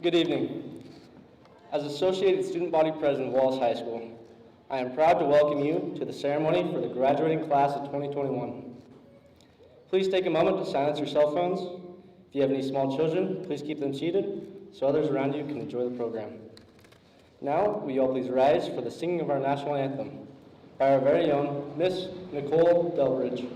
Good evening. As Associated Student Body President of Wallace High School, I am proud to welcome you to the ceremony for the graduating class of 2021. Please take a moment to silence your cell phones. If you have any small children, please keep them seated so others around you can enjoy the program. Now, will you all please rise for the singing of our national anthem by our very own Miss Nicole Delbridge.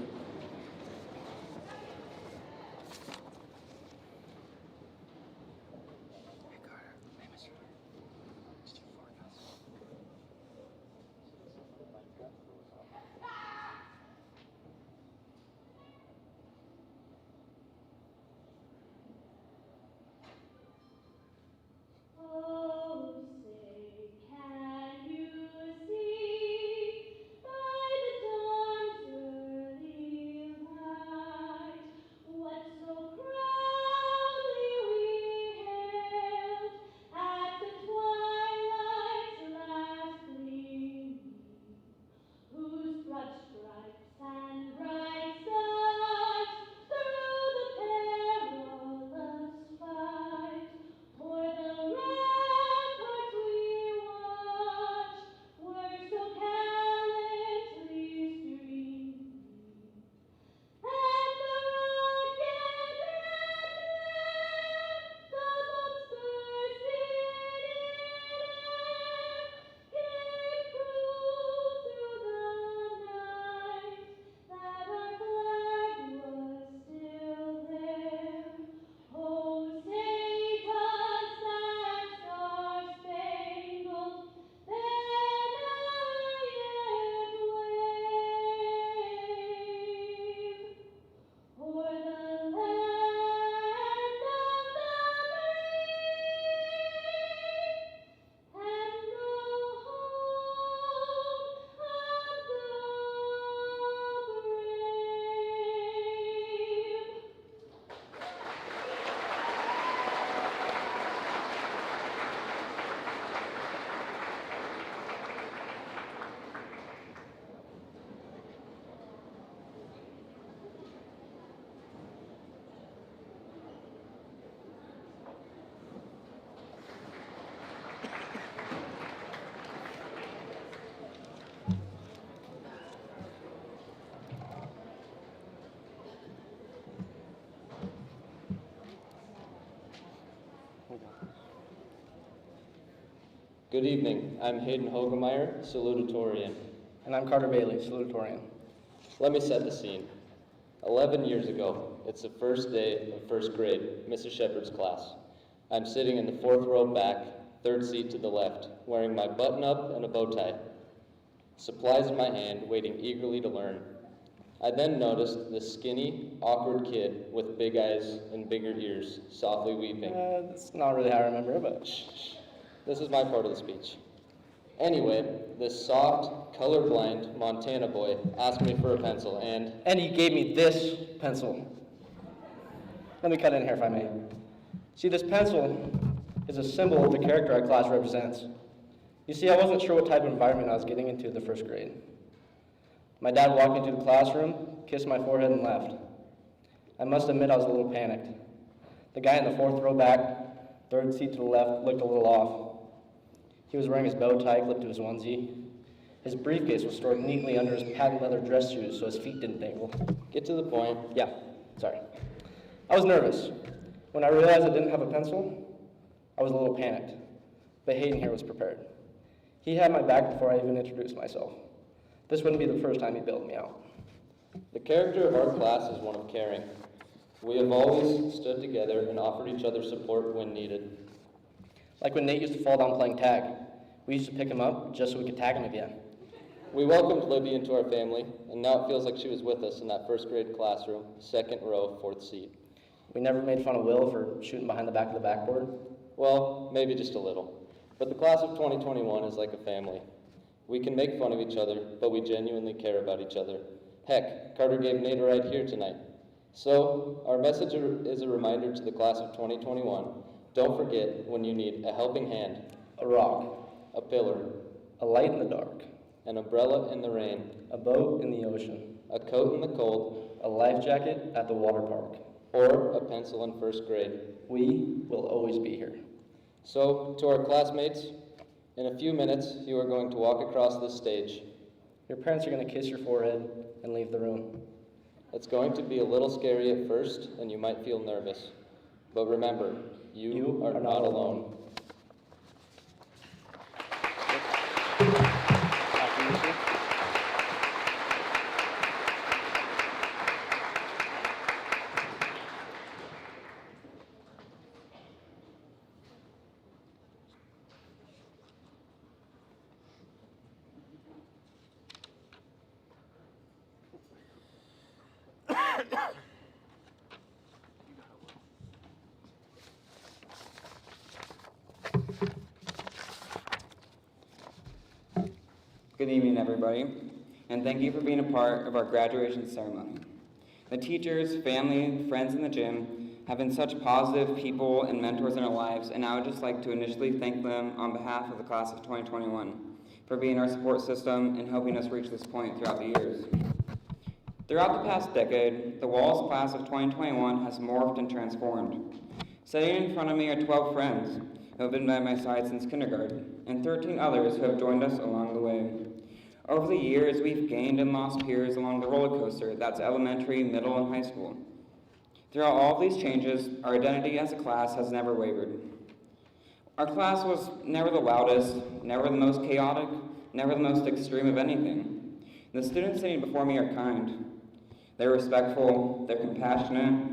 Good evening. I'm Hayden Hogemeyer, salutatorian. And I'm Carter Bailey, salutatorian. Let me set the scene. 11 years ago, it's the first day of first grade, Mrs. Shepard's class. I'm sitting in the fourth row back, third seat to the left, wearing my button-up and a bow tie. Supplies in my hand, waiting eagerly to learn. I then noticed this skinny, awkward kid with big eyes and bigger ears, softly weeping. That's not really how I remember it, but Shh. This is my part of the speech. Anyway, this soft, colorblind Montana boy asked me for a pencil and he gave me this pencil. Let me cut in here if I may. See, this pencil is a symbol of the character our class represents. You see, I wasn't sure what type of environment I was getting into in the first grade. My dad walked me to the classroom, kissed my forehead, and left. I must admit I was a little panicked. The guy in the fourth row back, third seat to the left, looked a little off. He was wearing his bow tie clipped to his onesie. His briefcase was stored neatly under his patent leather dress shoes so his feet didn't dangle. get to the point. Yeah, sorry. I was nervous. When I realized I didn't have a pencil, I was a little panicked. But Hayden here was prepared. He had my back before I even introduced myself. This wouldn't be the first time he bailed me out. The character of our class is one of caring. We have always stood together and offered each other support when needed. Like when Nate used to fall down playing tag. We used to pick him up just so we could tag him again. We welcomed Libby into our family, and now it feels like she was with us in that first grade classroom, second row, fourth seat. We never made fun of Will for shooting behind the back of the backboard. Well, maybe just a little. But the class of 2021 is like a family. We can make fun of each other, but we genuinely care about each other. Heck, Carter gave Nate a ride here tonight. So, our message is a reminder to the class of 2021. Don't forget when you need a helping hand, A rock, a pillar, a light in the dark, an umbrella in the rain, a boat in the ocean, a coat in the cold, a life jacket at the water park. or a pencil in first grade. We will always be here. So, to our classmates, in a few minutes, you are going to walk across this stage. Your parents are going to kiss your forehead and leave the room. It's going to be a little scary at first, and you might feel nervous. But remember, you are not alone. After you, sir. Good evening, everybody, and thank you for being a part of our graduation ceremony. The teachers, family, friends in the gym have been such positive people and mentors in our lives, and I would just like to initially thank them on behalf of the class of 2021 for being our support system and helping us reach this point throughout the years. Throughout the past decade, the Wallace class of 2021 has morphed and transformed. Sitting in front of me are 12 friends who have been by my side since kindergarten, and 13 others who have joined us along the way. Over the years, we've gained and lost peers along the roller coaster that's elementary, middle, and high school. Throughout all of these changes, our identity as a class has never wavered. Our class was never the loudest, never the most chaotic, never the most extreme of anything. The students sitting before me are kind. They're respectful, they're compassionate,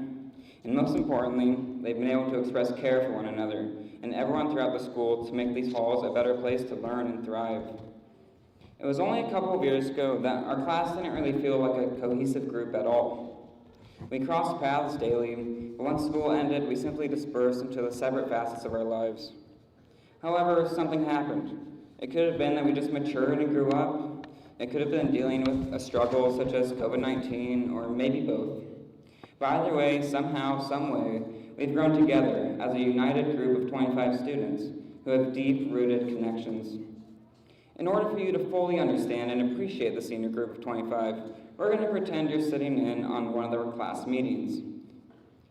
and most importantly, they've been able to express care for one another and everyone throughout the school to make these halls a better place to learn and thrive. It was only a couple of years ago that our class didn't really feel like a cohesive group at all. We crossed paths daily, but once school ended, we simply dispersed into the separate facets of our lives. However, something happened. It could have been that we just matured and grew up. It could have been dealing with a struggle such as COVID-19, or maybe both. But either way, somehow, some way, we've grown together as a united group of 25 students who have deep-rooted connections. In order for you to fully understand and appreciate the senior group of 25, we're going to pretend you're sitting in on one of their class meetings.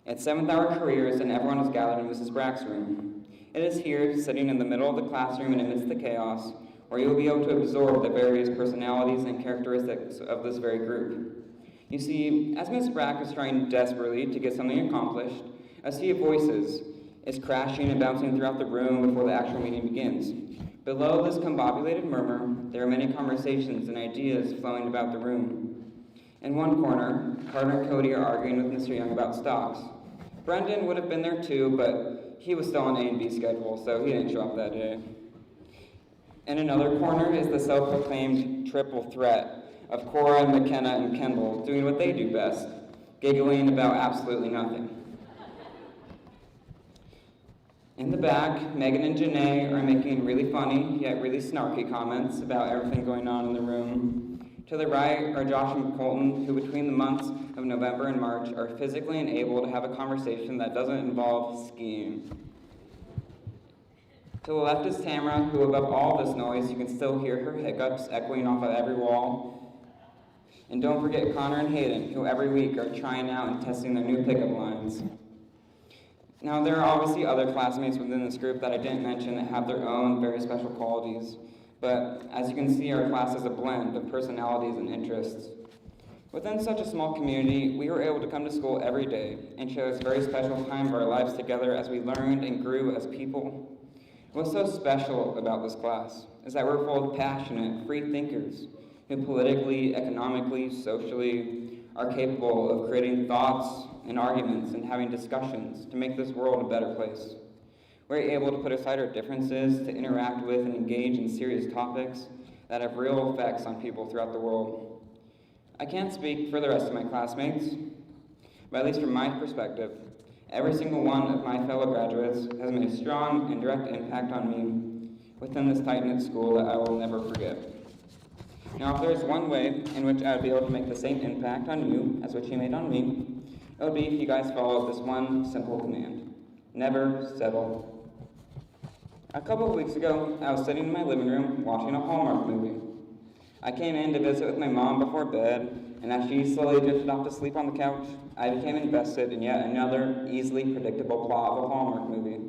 It's 7th hour careers and everyone is gathered in Mrs. Brack's room. It is here, sitting in the middle of the classroom and amidst the chaos, where you'll be able to absorb the various personalities and characteristics of this very group. You see, as Ms. Brack is trying desperately to get something accomplished, a sea of voices is crashing and bouncing throughout the room before the actual meeting begins. Below this combobulated murmur, there are many conversations and ideas flowing about the room. In one corner, Carter and Cody are arguing with Mr. Young about stocks. Brendan would have been there too, but he was still on A and B schedule, so he didn't show up that day. In another corner is the self-proclaimed triple threat of Cora, McKenna, and Kendall doing what they do best, giggling about absolutely nothing. In the back, Megan and Janae are making really funny, yet really snarky comments about everything going on in the room. To the right are Josh and Colton, who between the months of November and March are physically unable to have a conversation that doesn't involve skiing. To the left is Tamara, who above all this noise, you can still hear her hiccups echoing off of every wall. And don't forget Connor and Hayden, who every week are trying out and testing their new pickup lines. Now, there are obviously other classmates within this group that I didn't mention that have their own very special qualities, but as you can see, our class is a blend of personalities and interests. Within such a small community, we were able to come to school every day and share this very special time of our lives together as we learned and grew as people. What's so special about this class is that we're full of passionate, free thinkers who politically, economically, socially are capable of creating thoughts and arguments and having discussions to make this world a better place. We're able to put aside our differences to interact with and engage in serious topics that have real effects on people throughout the world. I can't speak for the rest of my classmates, but at least from my perspective, every single one of my fellow graduates has made a strong and direct impact on me within this tight-knit school that I will never forget. Now, if there's one way in which I would be able to make the same impact on you as what you made on me, it would be if you guys followed this one simple command: never settle. A couple of weeks ago, I was sitting in my living room watching a Hallmark movie. I came in to visit with my mom before bed, and as she slowly drifted off to sleep on the couch, I became invested in yet another easily predictable plot of a Hallmark movie.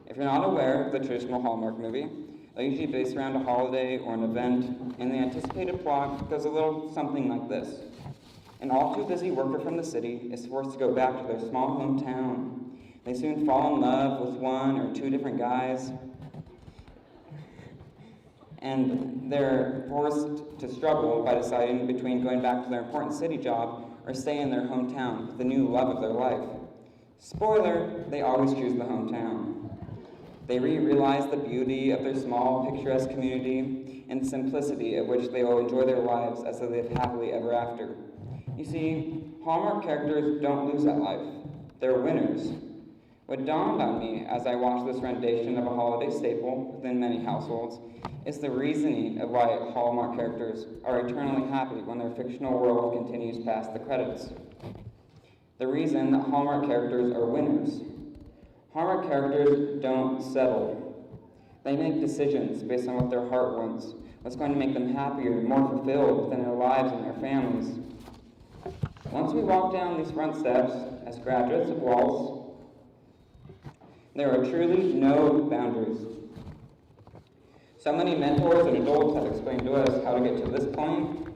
If you're not aware of the traditional Hallmark movie, they're usually based around a holiday or an event, and the anticipated plot goes a little something like this. An all-too-busy worker from the city is forced to go back to their small hometown. They soon fall in love with one or two different guys, and they're forced to struggle by deciding between going back to their important city job or stay in their hometown with the new love of their life. Spoiler, they always choose the hometown. They realize the beauty of their small, picturesque community and the simplicity at which they will enjoy their lives as they live happily ever after. You see, Hallmark characters don't lose at life. They're winners. What dawned on me as I watched this rendition of a holiday staple within many households is the reasoning of why Hallmark characters are eternally happy when their fictional world continues past the credits. The reason that Hallmark characters are winners. Hallmark characters don't settle. They make decisions based on what their heart wants, what's going to make them happier, more fulfilled within their lives and their families. Once we walk down these front steps as graduates of Wallace, there are truly no boundaries. So many mentors and adults have explained to us how to get to this point.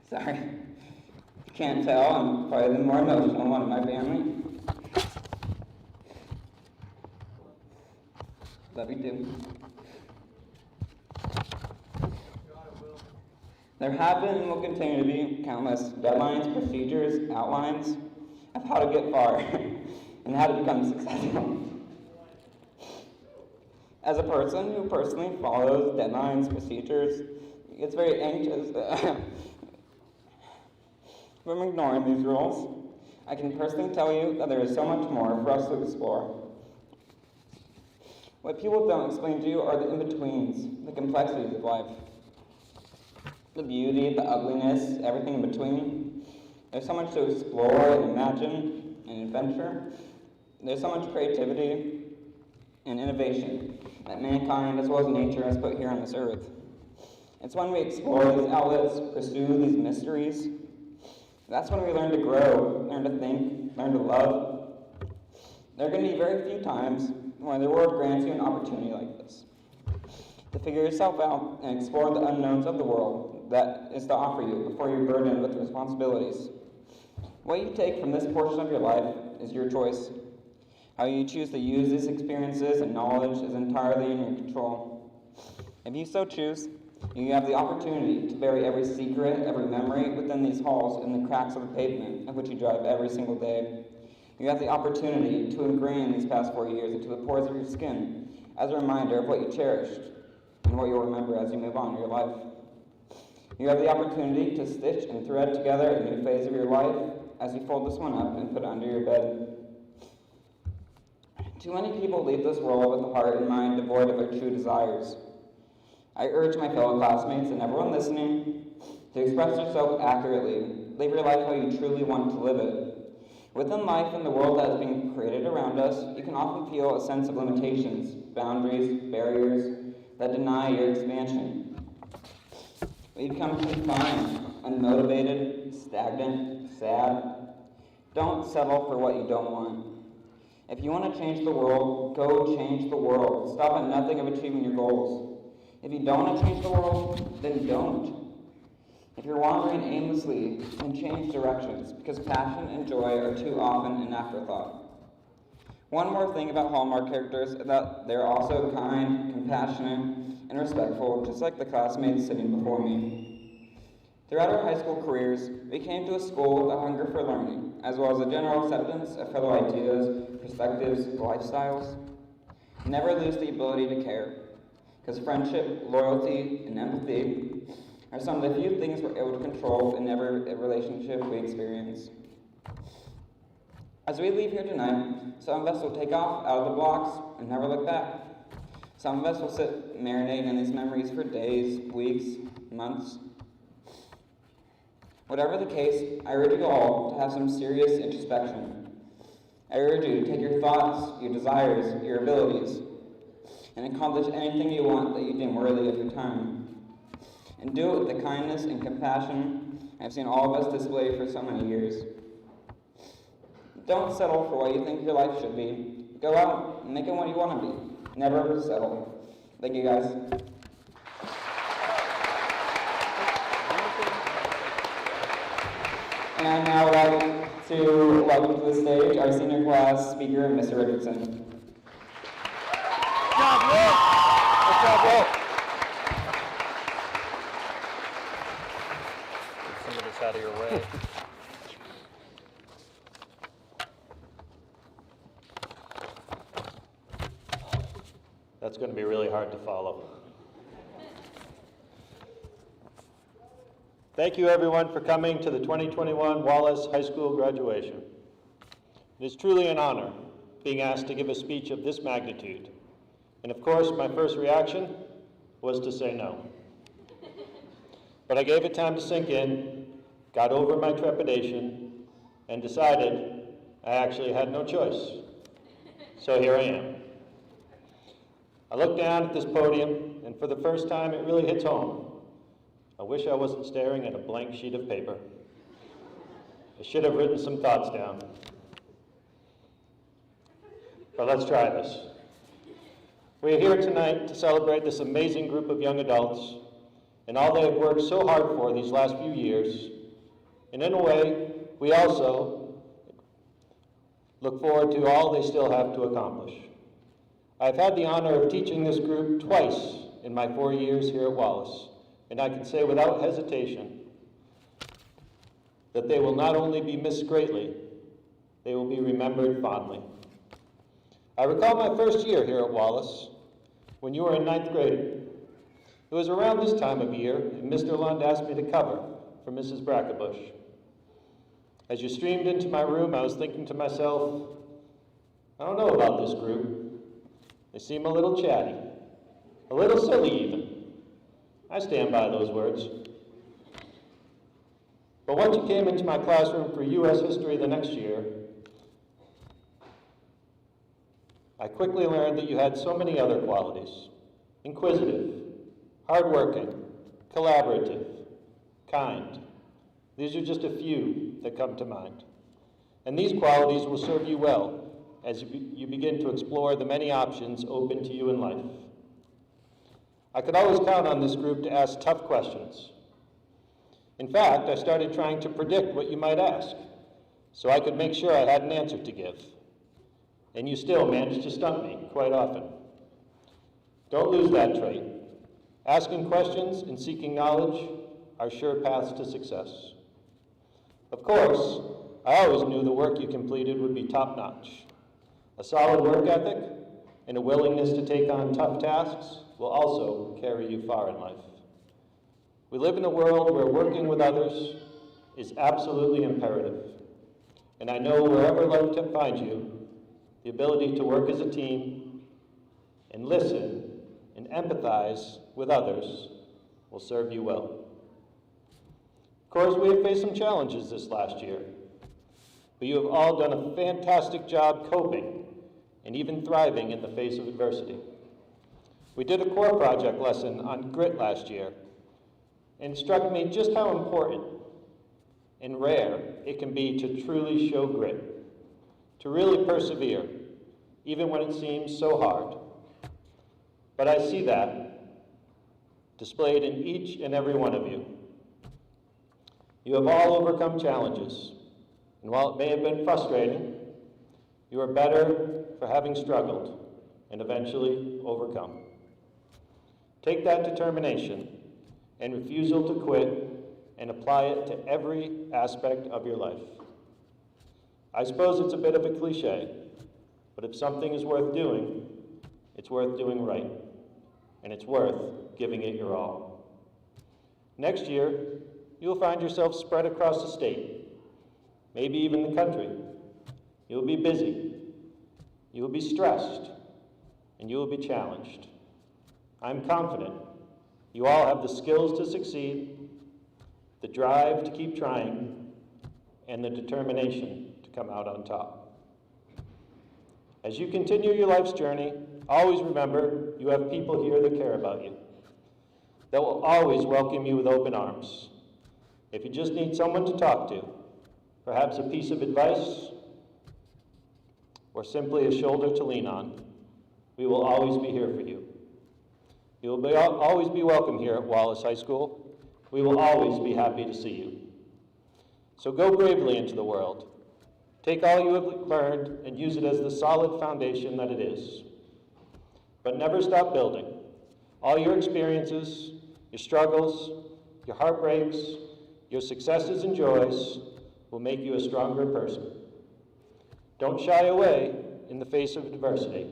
Sorry, you can't tell, I'm probably the more emotional one in my family. Love you too. There have been and will continue to be countless deadlines, procedures, outlines of how to get far and how to become successful. As a person who personally follows deadlines, procedures, gets very anxious from ignoring these rules, I can personally tell you that there is so much more for us to explore. What people don't explain to you are the in-betweens, the complexities of life. The beauty, the ugliness, everything in between. There's so much to explore and imagine and adventure. There's so much creativity and innovation that mankind, as well as nature, has put here on this earth. It's when we explore these outlets, pursue these mysteries, that's when we learn to grow, learn to think, learn to love. There are going to be very few times when the world grants you an opportunity like this, to figure yourself out and explore the unknowns of the world that is to offer you before you're burdened with responsibilities. What you take from this portion of your life is your choice. How you choose to use these experiences and knowledge is entirely in your control. If you so choose, you have the opportunity to bury every secret, every memory within these halls in the cracks of the pavement of which you drive every single day. You have the opportunity to ingrain these past 4 years into the pores of your skin as a reminder of what you cherished and what you'll remember as you move on in your life. You have the opportunity to stitch and thread together a new phase of your life as you fold this one up and put it under your bed. Too many people leave this world with a heart and mind devoid of their true desires. I urge my fellow classmates and everyone listening to express yourself accurately. Live your life how you truly want to live it. Within life and the world that is being created around us, you can often feel a sense of limitations, boundaries, barriers that deny your expansion. We become confined, unmotivated, stagnant, sad. Don't settle for what you don't want. If you want to change the world, go change the world. Stop at nothing of achieving your goals. If you don't want to change the world, then don't. If you're wandering aimlessly, then change directions, because passion and joy are too often an afterthought. One more thing about Hallmark characters is that they're also kind, compassionate, and respectful, just like the classmates sitting before me. Throughout our high school careers, we came to a school with a hunger for learning, as well as a general acceptance of fellow ideas, perspectives, lifestyles. Never lose the ability to care, because friendship, loyalty, and empathy are some of the few things we're able to control in every relationship we experience. As we leave here tonight, some of us will take off out of the blocks and never look back. Some of us will sit marinating in these memories for days, weeks, months. Whatever the case, I urge you all to have some serious introspection. I urge you to take your thoughts, your desires, your abilities, and accomplish anything you want that you deem worthy of your time. And do it with the kindness and compassion I've seen all of us display for so many years. Don't settle for what you think your life should be. Go out and make it what you want to be. Never settle. Thank you, guys. And I'd now like to welcome to the stage our senior class speaker, Mr. Richardson. Good job, Will. Good job, Will. Get some of this out of your way. That's going to be really hard to follow. Thank you, everyone, for coming to the 2021 Wallace High School graduation. It is truly an honor being asked to give a speech of this magnitude. And of course, my first reaction was to say no. But I gave it time to sink in, got over my trepidation, and decided I actually had no choice. So here I am. I look down at this podium, and for the first time, it really hits home. I wish I wasn't staring at a blank sheet of paper. I should have written some thoughts down. But let's try this. We're here tonight to celebrate this amazing group of young adults and all they have worked so hard for these last few years. And in a way, we also look forward to all they still have to accomplish. I've had the honor of teaching this group twice in my 4 years here at Wallace. And I can say without hesitation that they will not only be missed greatly, they will be remembered fondly. I recall my first year here at Wallace, when you were in 9th grade. It was around this time of year, and Mr. Lund asked me to cover for Mrs. Brackenbush. As you streamed into my room, I was thinking to myself, I don't know about this group. They seem a little chatty, a little silly even. I stand by those words. But once you came into my classroom for U.S. history the next year, I quickly learned that you had so many other qualities: inquisitive, hardworking, collaborative, kind. These are just a few that come to mind. And these qualities will serve you well as you begin to explore the many options open to you in life. I could always count on this group to ask tough questions. In fact, I started trying to predict what you might ask, so I could make sure I had an answer to give. And you still manage to stump me quite often. Don't lose that trait. Asking questions and seeking knowledge are sure paths to success. Of course, I always knew the work you completed would be top-notch. A solid work ethic and a willingness to take on tough tasks will also carry you far in life. We live in a world where working with others is absolutely imperative. And I know wherever life finds you, the ability to work as a team and listen and empathize with others will serve you well. Of course, we have faced some challenges this last year, but you have all done a fantastic job coping and even thriving in the face of adversity. We did a core project lesson on grit last year, and it struck me just how important and rare it can be to truly show grit, to really persevere, even when it seems so hard. But I see that displayed in each and every one of you. You have all overcome challenges, and while it may have been frustrating, you are better for having struggled and eventually overcome. Take that determination and refusal to quit and apply it to every aspect of your life. I suppose it's a bit of a cliche, but if something is worth doing, it's worth doing right, and it's worth giving it your all. Next year, you'll find yourself spread across the state, maybe even the country. You'll be busy, you will be stressed, and you will be challenged. I'm confident you all have the skills to succeed, the drive to keep trying, and the determination to come out on top. As you continue your life's journey, always remember you have people here that care about you, that will always welcome you with open arms. If you just need someone to talk to, perhaps a piece of advice, or simply a shoulder to lean on, we will always be here for you. You will always be welcome here at Wallace High School. We will always be happy to see you. So go bravely into the world. Take all you have learned and use it as the solid foundation that it is. But never stop building. All your experiences, your struggles, your heartbreaks, your successes and joys will make you a stronger person. Don't shy away in the face of adversity,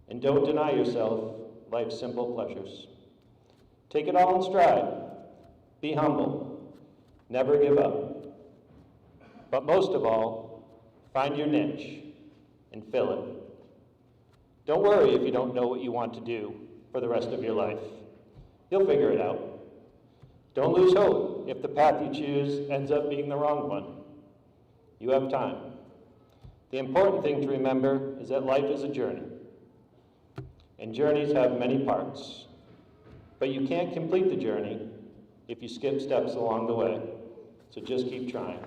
and don't deny yourself life's simple pleasures. Take it all in stride. Be humble. Never give up. But most of all, find your niche and fill it. Don't worry if you don't know what you want to do for the rest of your life. You'll figure it out. Don't lose hope if the path you choose ends up being the wrong one. You have time. The important thing to remember is that life is a journey, and journeys have many parts. But you can't complete the journey if you skip steps along the way, so just keep trying.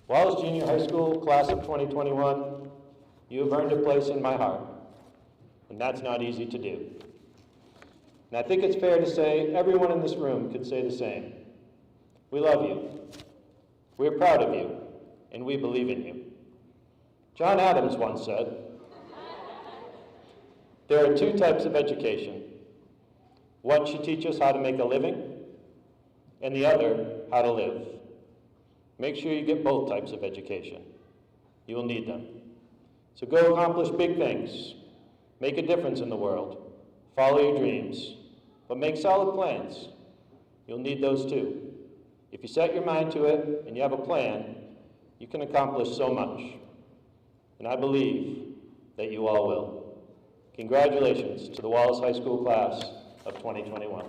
Wallace Junior High School, class of 2021, you have earned a place in my heart, and that's not easy to do. And I think it's fair to say everyone in this room could say the same. We love you. We're proud of you, and we believe in you. John Adams once said, there are two types of education. One should teach us how to make a living, and the other, how to live. Make sure you get both types of education. You will need them. So go accomplish big things. Make a difference in the world. Follow your dreams. But make solid plans. You'll need those too. If you set your mind to it and you have a plan, you can accomplish so much. And I believe that you all will. Congratulations to the Wallace High School class of 2021.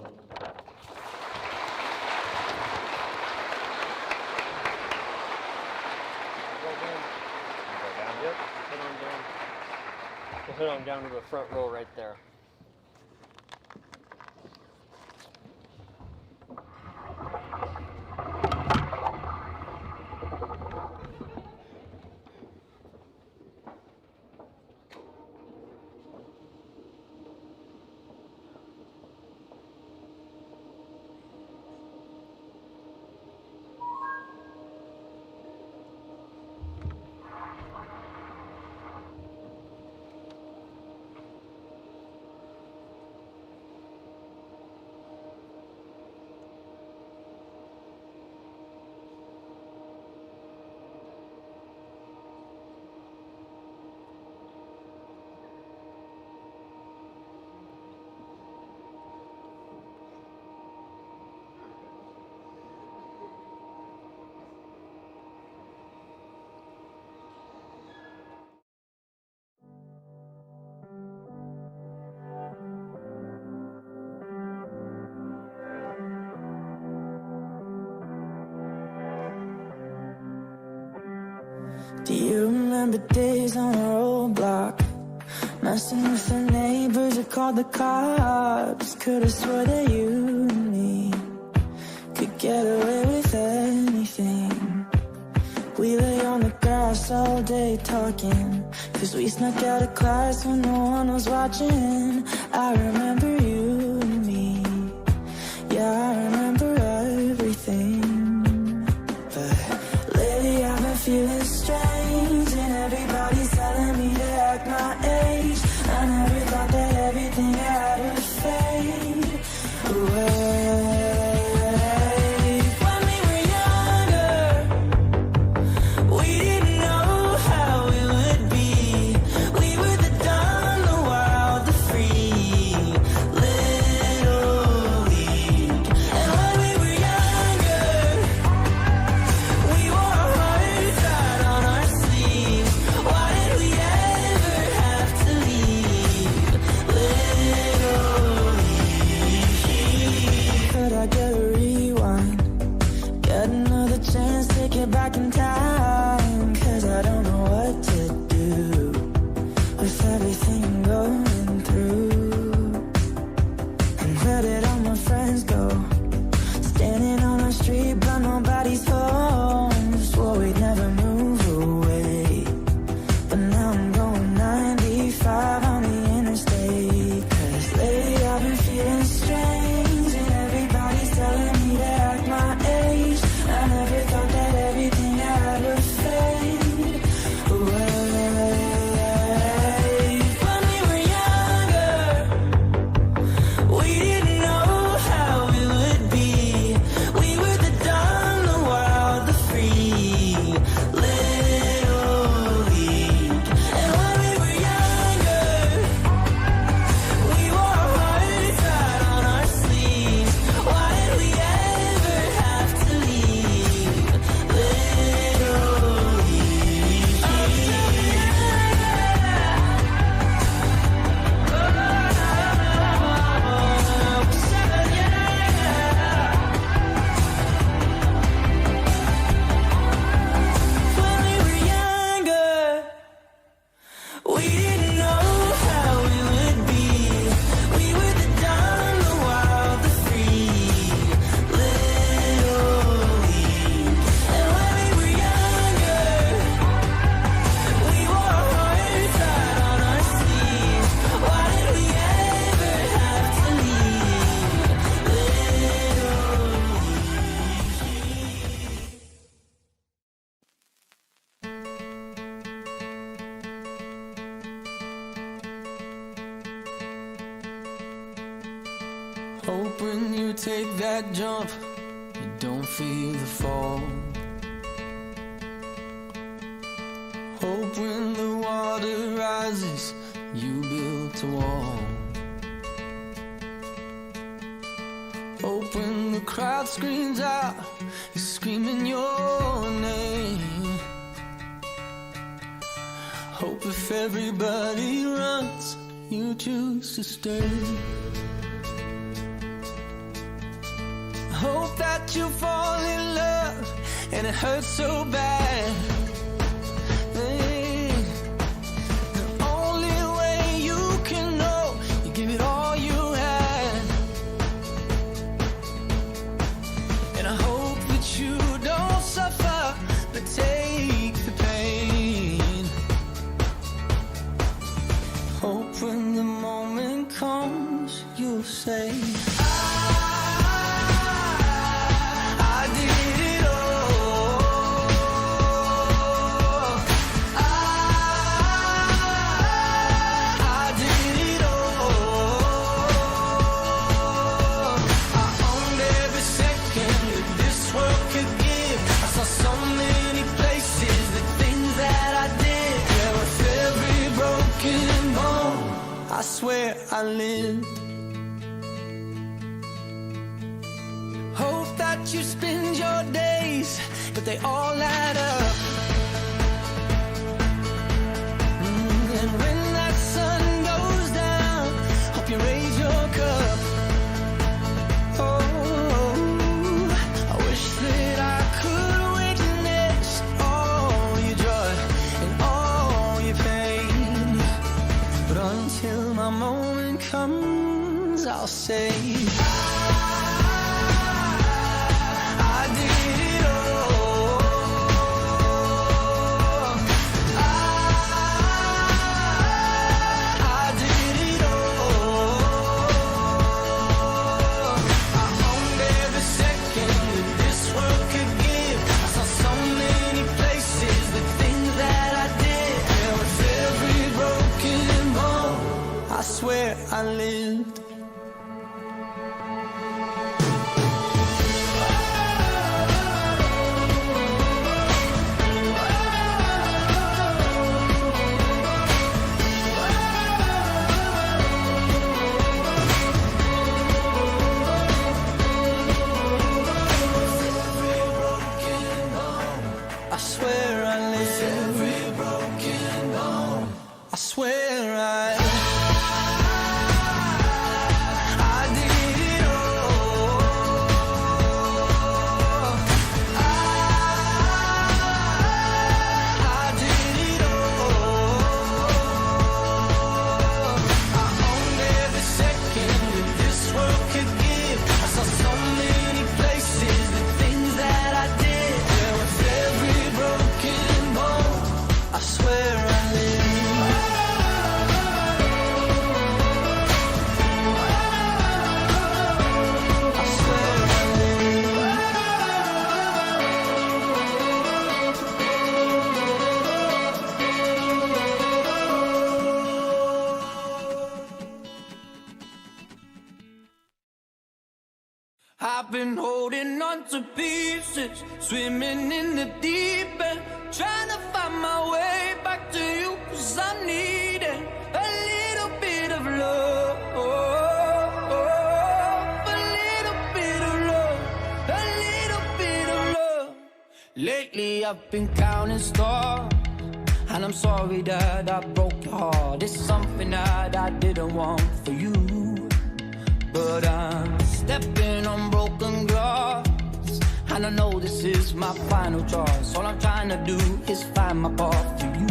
We'll head on down to the front row right there. Do you remember days on a roadblock? Messing with the neighbors who called the cops. Could've swore that you and me could get away with anything. We lay on the grass all day talking, cause we snuck out of class when no one was watching. I remember you and me. Yeah, I remember everything. But lately I've been feeling strange, and everybody's telling me to act my age. I never thought that everything had to fade away. When we were younger, we didn't know how it would be. We were the dumb, the wild, the free little league. And when we were younger, we wore our hearts out on our sleeves. Why did we ever have to leave little league? Could I get a rewind? Get another chance to get back in time? Cause I don't know what to do with everything I'm going through. And where did all my friends go? Standing on our street but nobody's home. Swore we'd never move away, Hope when you take that jump, you don't feel the fall. Hope when the water rises, you built a wall. Hope when the crowd screams out, you're screaming your name. Hope if everybody runs, you choose to stay. Hope that you fall in love and it hurts so bad. The only way you can know, you give it all you had. And I hope that you don't suffer, but take the pain. Hope when the moment comes, you'll say, I swear I lived. Hope that you spend your days, but they all add up. And when that sun goes down, hope you raise your cup. Oh, I wish that I could witness all your joy and all your pain. But until my moment comes, I'll say, I did it all. I did it all. I owned every second that this world could give. I saw so many places, the things that I did. There was every broken bone. I swear I lived. I swear I lived. Every broken bone. I swear I did it all. I did it all. I owned every second that this world could give. I saw so many places, the things that I did. There was every broken bone. I swear I lived. I've been holding on to pieces, swimming in the deep end, trying to find my way back to you, 'cause I needed a little bit of love, a little bit of love, a little bit of love. Lately I've been counting stars, and I'm sorry that I broke your heart. It's something that I didn't want for you, but I'm stepping on broken glass, and I know this is my final choice. All I'm trying to do is find my path to you.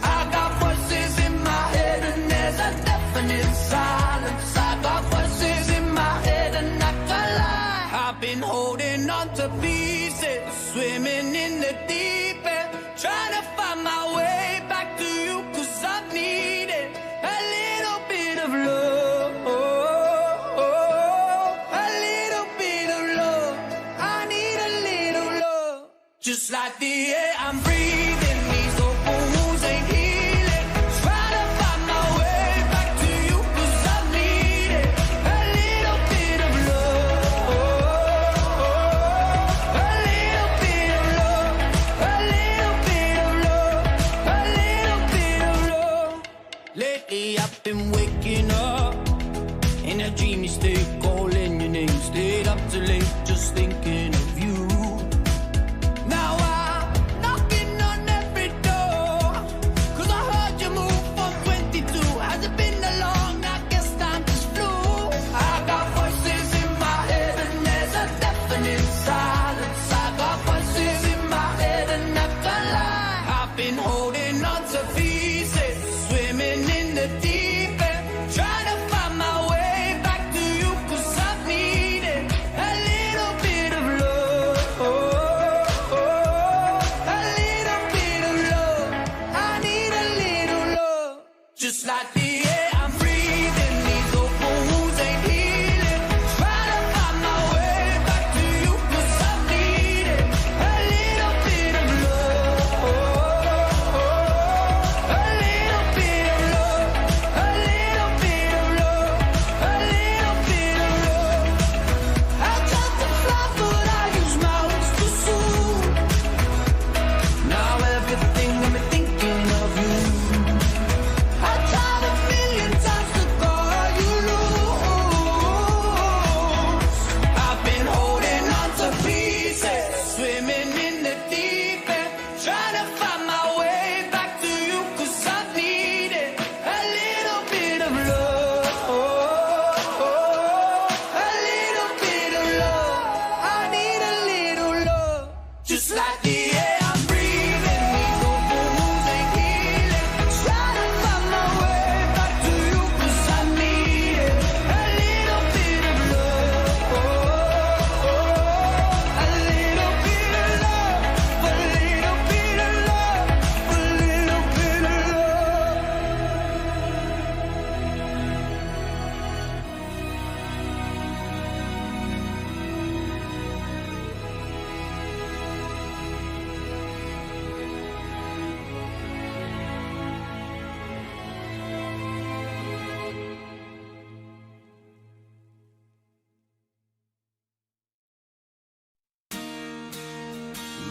I got voices in my head and there's a definite silence. I got voices in my head and I can't lie. I've been holding on to pieces, swimming in the deep end, trying to find my way back to you, 'cause I needed a little bit of love. Just like the air I'm breathing, these open wounds ain't healing. Try to find my way back to you, 'cause I need it. A little bit of been holding on to pieces, swimming in the deep end, trying to find my way back to you, 'cause I've needed a little bit of love, a little bit of love. I need a little love, just like the air I'm breathing. These open wounds ain't healing. Trying to find my way back to you, 'cause I've needed a little bit of love, a little bit of love, a little bit of love, a little bit of love. I tried to fly, but I use my wings to soothe. Now everything got me thinking of you. I tried a million times to call you loose. I've been holding on to pieces, swimming in the deep end, trying to find my way back to you, 'cause I've needed a little bit of love, a little bit of love. I need a little love, just like the air I'm breathing. These open wounds ain't healing. Trying to find my way back to you, 'cause I needed a little bit of love, a little bit of love, a little bit of love, a little bit of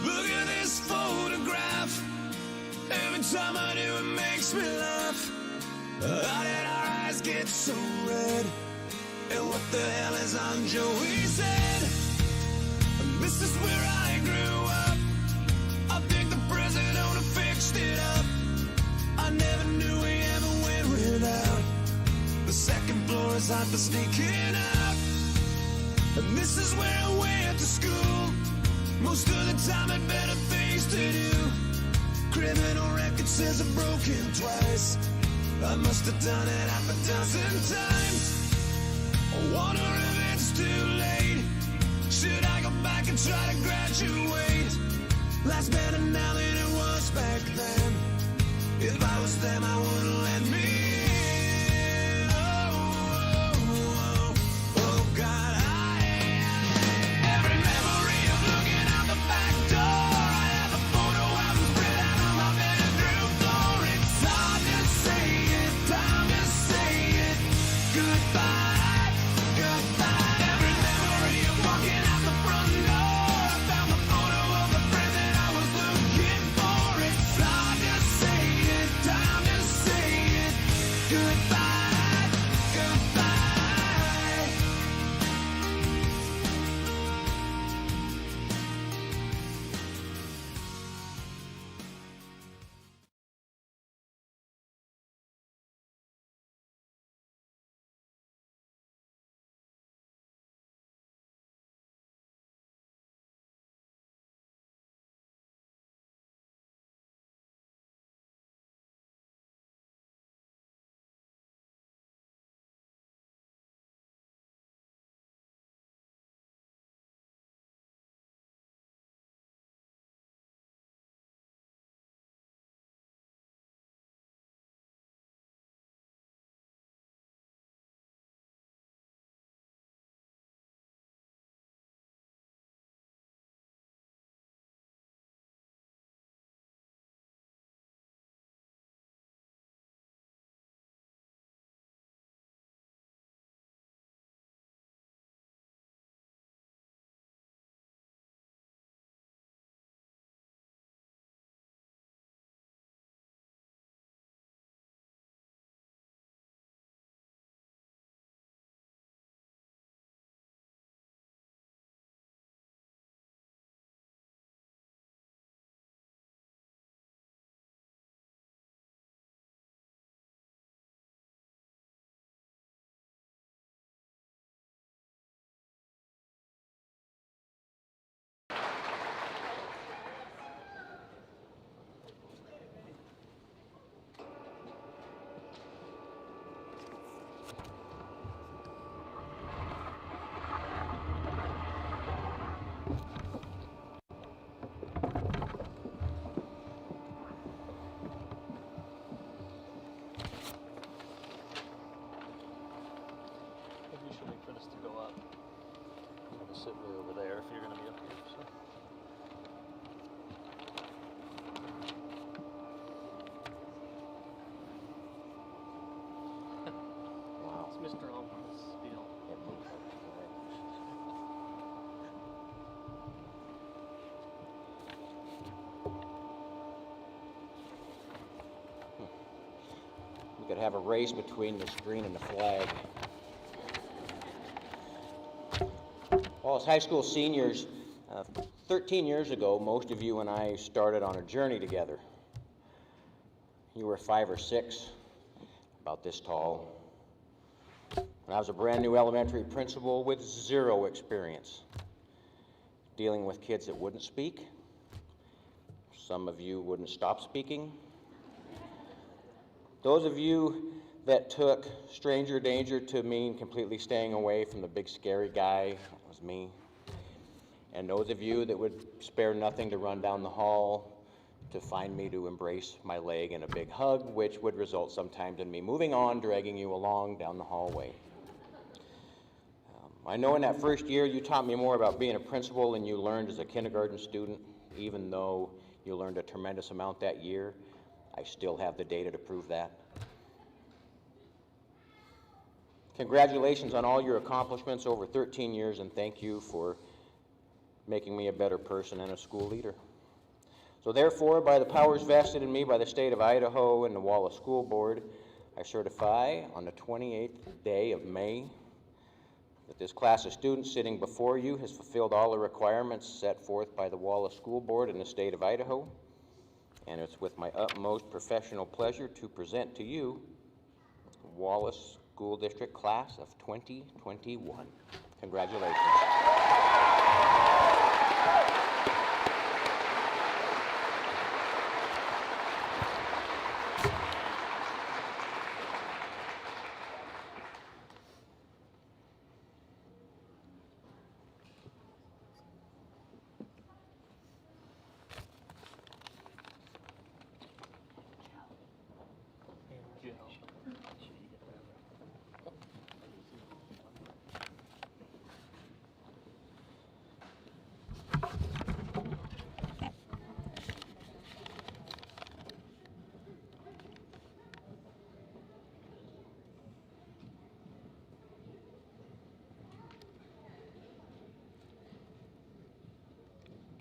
Look at this photograph. Every time I do, it makes me laugh. How did our eyes get so red? And what the hell is on Joey's head? And this is where I grew up. I think the president owner fixed it up. I never knew we ever went without. The second floor is hot for sneaking out. And this is where I went to school. Most of the time had better things to do. Criminal record says I've broken twice. I must have done it half a dozen times. I wonder if it's too late. Should I go back and try to graduate? Life's better now than it was back then. If I was them, I wouldn't let me in. Oh, God, every memory of looking out the back door. I have a photo album spread out on my bedroom floor. It's hard to say it, time to say it. Goodbye, goodbye. Every memory of walking out the front door. I found the photo of the friend that I was looking for. It's hard to say it, time to say it. We could have a race between the screen and the flag. Well, as high school seniors, 13 years ago, most of you and I started on a journey together. You were 5 or 6, about this tall. And I was a brand new elementary principal with 0 experience dealing with kids that wouldn't speak. Some of you wouldn't stop speaking. Those of you that took stranger danger to mean completely staying away from the big scary guy, that was me. And those of you that would spare nothing to run down the hall to find me, to embrace my leg in a big hug, which would result sometimes in me moving on, dragging you along down the hallway. I know in that first year you taught me more about being a principal than you learned as a kindergarten student. Even though you learned a tremendous amount that year, I still have the data to prove that. Congratulations on all your accomplishments over 13 years, and thank you for making me a better person and a school leader. So therefore, by the powers vested in me by the state of Idaho and the Wallace School Board, I certify on the 28th day of May that this class of students sitting before you has fulfilled all the requirements set forth by the Wallace School Board in the state of Idaho. And it's with my utmost professional pleasure to present to you Wallace School District Class of 2021. Congratulations.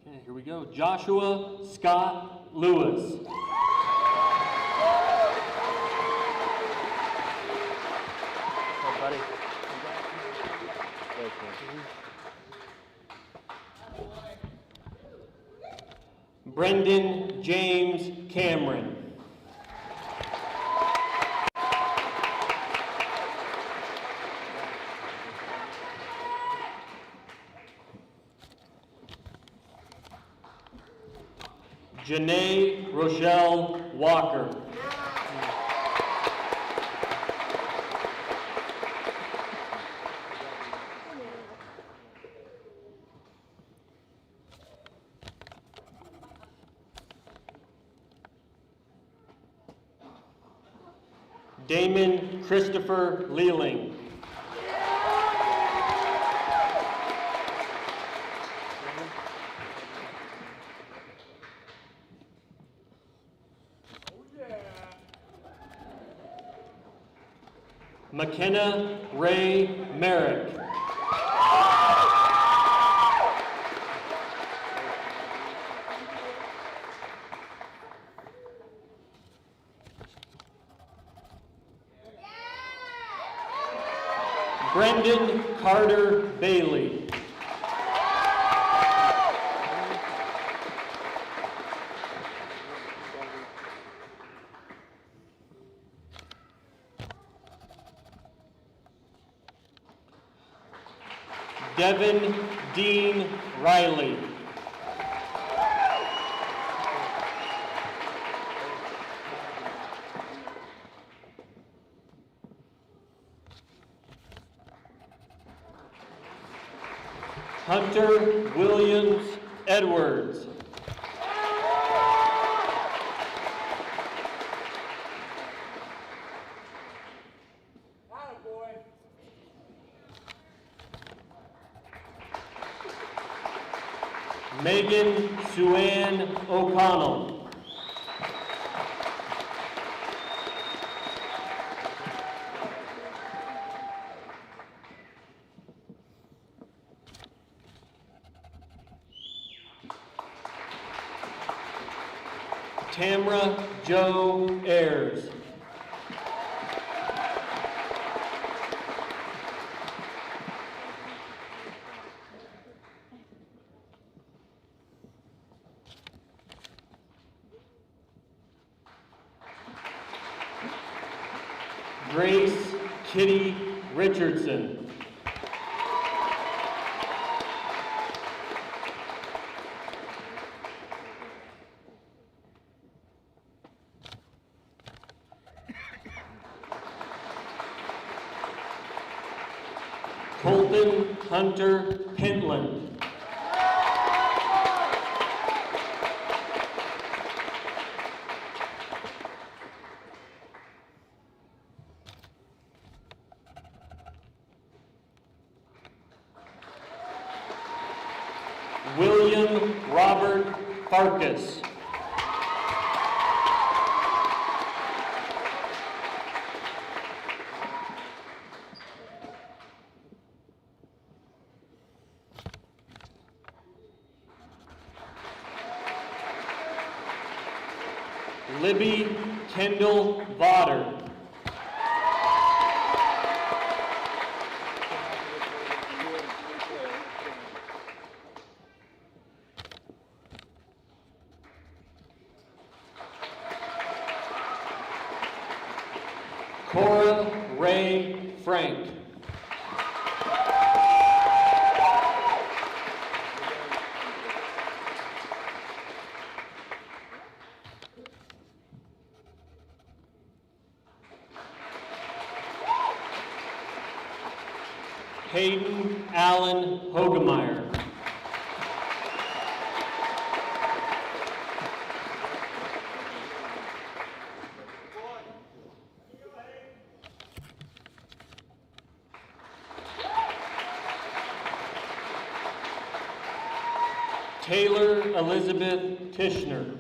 Okay, here we go. Joshua Scott Lewis. Oh, buddy. Brendan James Cameron. Janae Rochelle Walker. Damon Christopher Lealing. McKenna Ray Merrick. Brendan Carter Bailey. Devin Dean Riley. Hunter Williams Edwards. Megan Suann O'Connell. Tamra Jo Ayers. Grace Kitty Richardson. Colton Hunter Pentland. William Robert Farkas. Libby Kendall Vodder. Cora Ray Frank. Hayden Allen Hogemeyer. Taylor Elizabeth Tishner.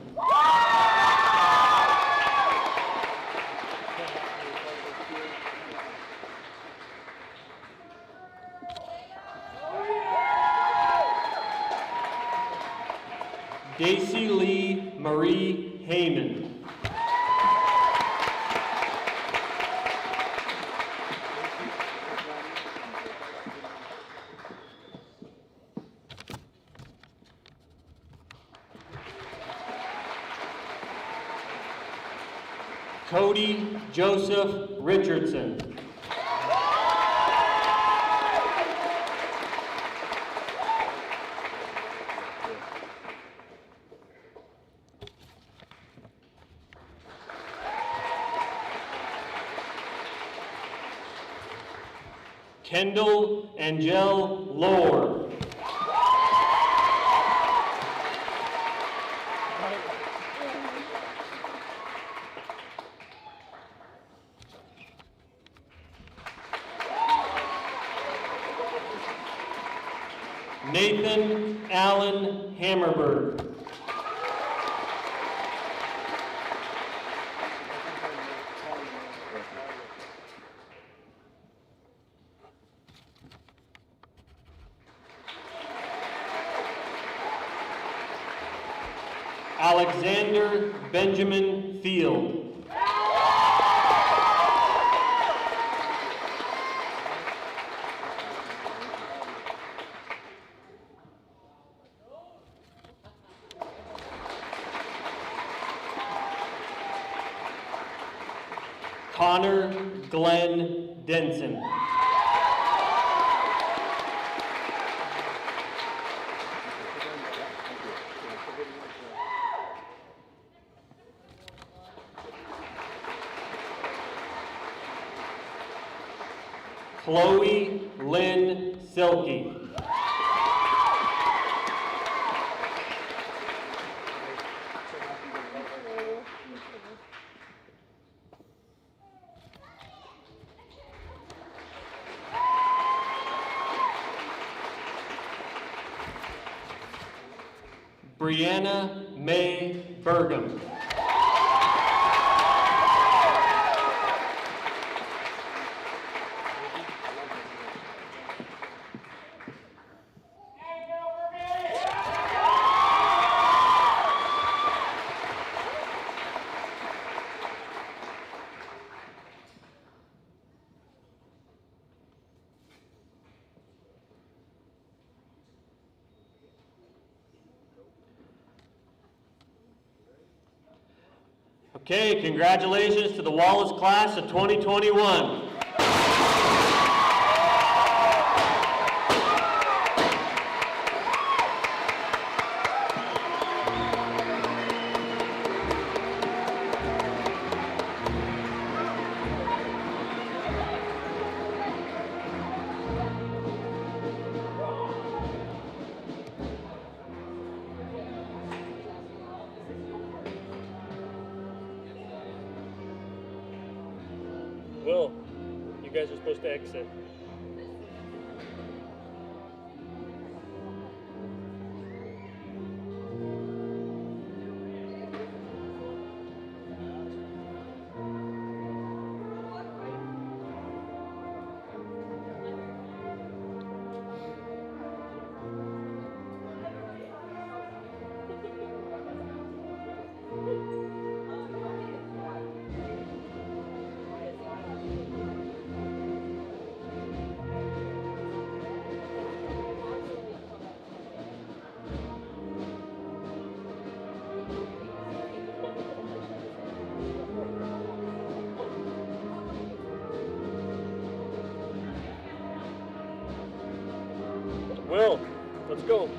Daisy Lee Marie Heyman. Cody Joseph Richardson. Kendall Angel Lohr. Nathan Allen Hammerberg. Alexander Benjamin Field. Connor Glenn Denson. Chloe Lynn Silkey. Brianna May Burgum. Okay, congratulations to the Wallace class of 2021. Will, you guys are supposed to exit. Will, let's go.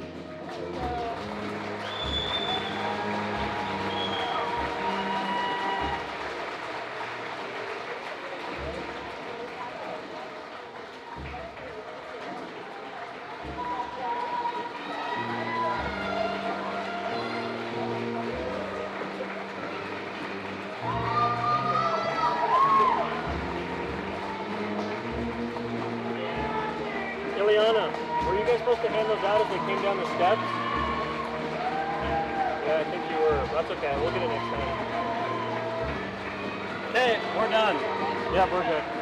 Ileana, were you guys supposed to hand those out as they came down the steps? Yeah, I think you were. That's okay. We'll get it next time. Okay, we're done. Yeah, we're good.